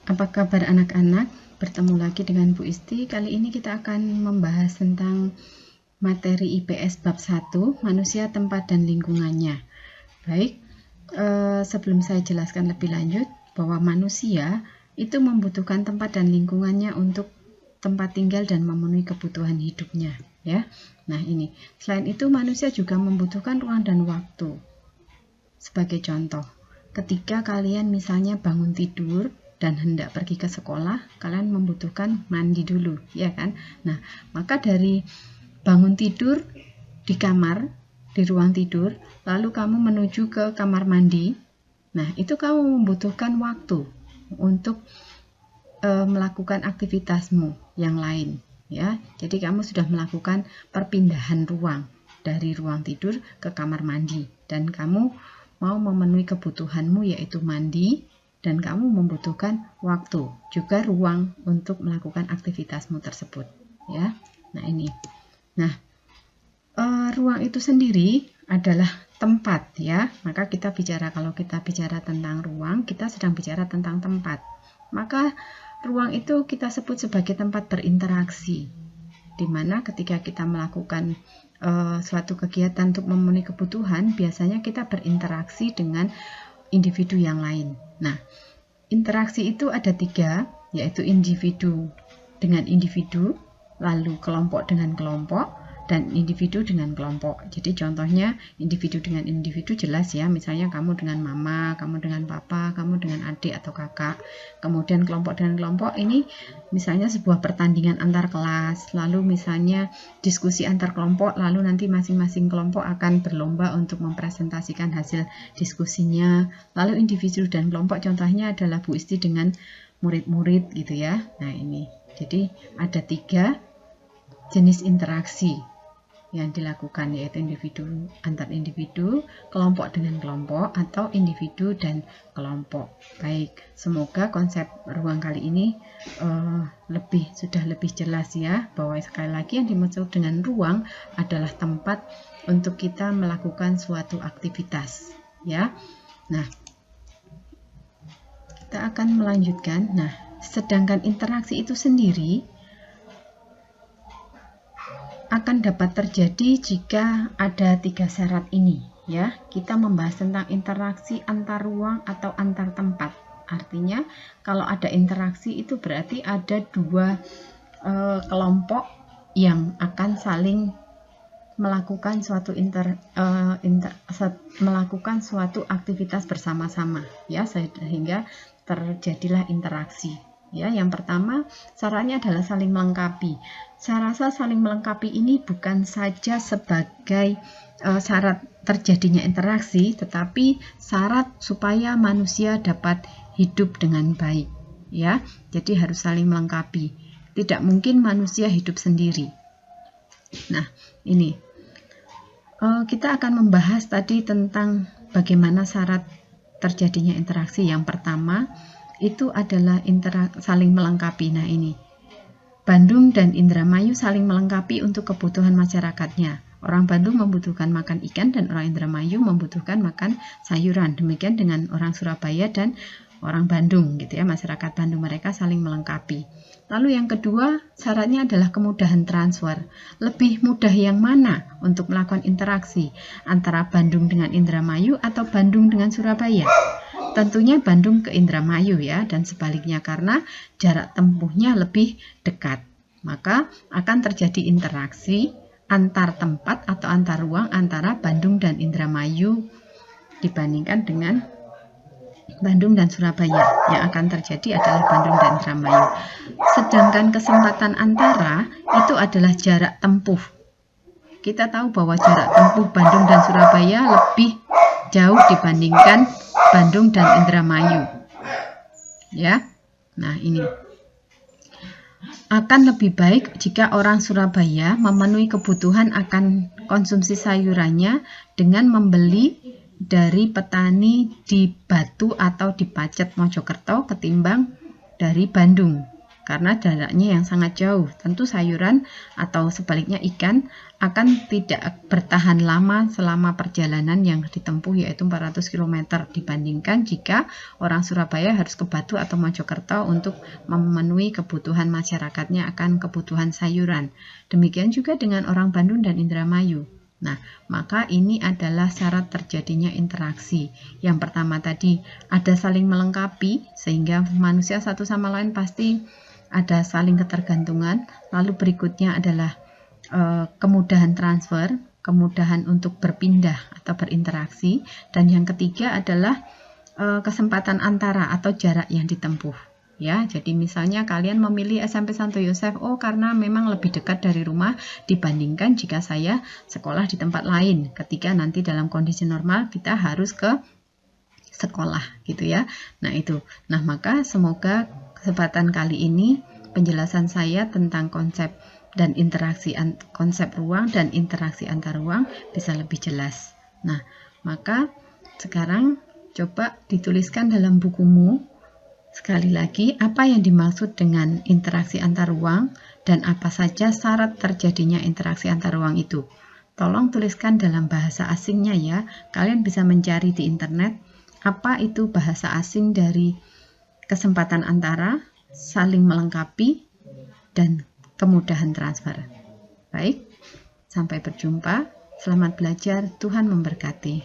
Apa kabar anak-anak? Bertemu lagi dengan Bu Isti. Kali ini kita akan membahas tentang materi IPS bab 1, manusia, tempat, dan lingkungannya. Baik, sebelum saya jelaskan lebih lanjut bahwa manusia itu membutuhkan tempat dan lingkungannya untuk tempat tinggal dan memenuhi kebutuhan hidupnya, ya. Nah, ini. Selain itu manusia juga membutuhkan ruang dan waktu. Sebagai contoh, ketika kalian misalnya bangun tidur dan hendak pergi ke sekolah, kalian membutuhkan mandi dulu, ya kan? Nah, maka dari bangun tidur di kamar, di ruang tidur, lalu kamu menuju ke kamar mandi, nah itu kamu membutuhkan waktu untuk melakukan aktivitasmu yang lain, ya. Jadi kamu sudah melakukan perpindahan ruang dari ruang tidur ke kamar mandi, dan kamu mau memenuhi kebutuhanmu yaitu mandi, dan kamu membutuhkan waktu juga ruang untuk melakukan aktivitasmu tersebut, ya. Nah, ini. Nah, ruang itu sendiri adalah tempat, ya. Maka kalau kita bicara tentang ruang, kita sedang bicara tentang tempat. Maka ruang itu kita sebut sebagai tempat berinteraksi, di mana ketika kita melakukan suatu kegiatan untuk memenuhi kebutuhan, biasanya kita berinteraksi dengan individu yang lain. Nah, interaksi itu ada 3, yaitu individu dengan individu, lalu kelompok dengan kelompok, dan individu dengan kelompok. Jadi contohnya individu dengan individu jelas ya, misalnya kamu dengan mama, kamu dengan papa, kamu dengan adik atau kakak. Kemudian kelompok dengan kelompok ini misalnya sebuah pertandingan antar kelas, lalu misalnya diskusi antar kelompok, lalu nanti masing-masing kelompok akan berlomba untuk mempresentasikan hasil diskusinya. Lalu individu dan kelompok contohnya adalah Bu Isti dengan murid-murid gitu ya. Nah, ini. Jadi ada 3 jenis interaksi yang dilakukan, yaitu individu antar individu, kelompok dengan kelompok, atau individu dan kelompok. Baik, semoga konsep ruang kali ini sudah lebih jelas ya, bahwa sekali lagi yang dimaksud dengan ruang adalah tempat untuk kita melakukan suatu aktivitas, ya. Nah, kita akan melanjutkan. Nah, sedangkan interaksi itu sendiri akan dapat terjadi jika ada 3 syarat ini, ya. Kita membahas tentang interaksi antar ruang atau antar tempat. Artinya kalau ada interaksi itu berarti ada 2 kelompok yang akan saling melakukan melakukan suatu aktivitas bersama-sama, ya, sehingga terjadilah interaksi. Ya, yang pertama syaratnya adalah saling melengkapi. Saya rasa saling melengkapi ini bukan saja sebagai syarat terjadinya interaksi, tetapi syarat supaya manusia dapat hidup dengan baik, ya. Jadi harus saling melengkapi. Tidak mungkin manusia hidup sendiri. Nah, ini kita akan membahas tadi tentang bagaimana syarat terjadinya interaksi. Yang pertama itu adalah saling melengkapi. Nah, ini Bandung dan Indramayu saling melengkapi untuk kebutuhan masyarakatnya. Orang Bandung membutuhkan makan ikan dan orang Indramayu membutuhkan makan sayuran. Demikian dengan orang Surabaya dan orang Bandung gitu ya, masyarakat Bandung, mereka saling melengkapi. Lalu yang kedua, syaratnya adalah kemudahan transfer. Lebih mudah yang mana untuk melakukan interaksi antara Bandung dengan Indramayu atau Bandung dengan Surabaya? Tentunya Bandung ke Indramayu ya, dan sebaliknya karena jarak tempuhnya lebih dekat. Maka akan terjadi interaksi antar tempat atau antar ruang antara Bandung dan Indramayu dibandingkan dengan Bandung dan Surabaya. Yang akan terjadi adalah Bandung dan Indramayu. Sedangkan kesempatan antara itu adalah jarak tempuh. Kita tahu bahwa jarak tempuh Bandung dan Surabaya lebih jauh dibandingkan Bandung dan Indramayu, ya. Nah, ini akan lebih baik jika orang Surabaya memenuhi kebutuhan akan konsumsi sayurannya dengan membeli dari petani di Batu atau di Pacet Mojokerto ketimbang dari Bandung. karena jaraknya yang sangat jauh. Tentu sayuran atau sebaliknya ikan akan tidak bertahan lama selama perjalanan yang ditempuh, yaitu 400 km, dibandingkan jika orang Surabaya harus ke Batu atau Mojokerto untuk memenuhi kebutuhan masyarakatnya akan kebutuhan sayuran. Demikian juga dengan orang Bandung dan Indramayu. Nah, maka ini adalah syarat terjadinya interaksi. Yang pertama tadi, ada saling melengkapi, sehingga manusia satu sama lain pasti ada saling ketergantungan. Lalu berikutnya adalah kemudahan transfer, kemudahan untuk berpindah atau berinteraksi. Dan yang ketiga adalah kesempatan antara atau jarak yang ditempuh. Ya, jadi misalnya kalian memilih SMP Santo Yosef, karena memang lebih dekat dari rumah dibandingkan jika saya sekolah di tempat lain. Ketika nanti dalam kondisi normal kita harus ke sekolah gitu ya. Nah itu. Nah maka semoga kesempatan kali ini penjelasan saya tentang konsep dan interaksi konsep ruang dan interaksi antar ruang bisa lebih jelas. Nah maka sekarang coba dituliskan dalam bukumu. Sekali lagi, apa yang dimaksud dengan interaksi antar ruang dan apa saja syarat terjadinya interaksi antar ruang itu? Tolong tuliskan dalam bahasa asingnya ya. Kalian bisa mencari di internet apa itu bahasa asing dari kesempatan antara, saling melengkapi, dan kemudahan transfer. Baik, sampai berjumpa. Selamat belajar, Tuhan memberkati.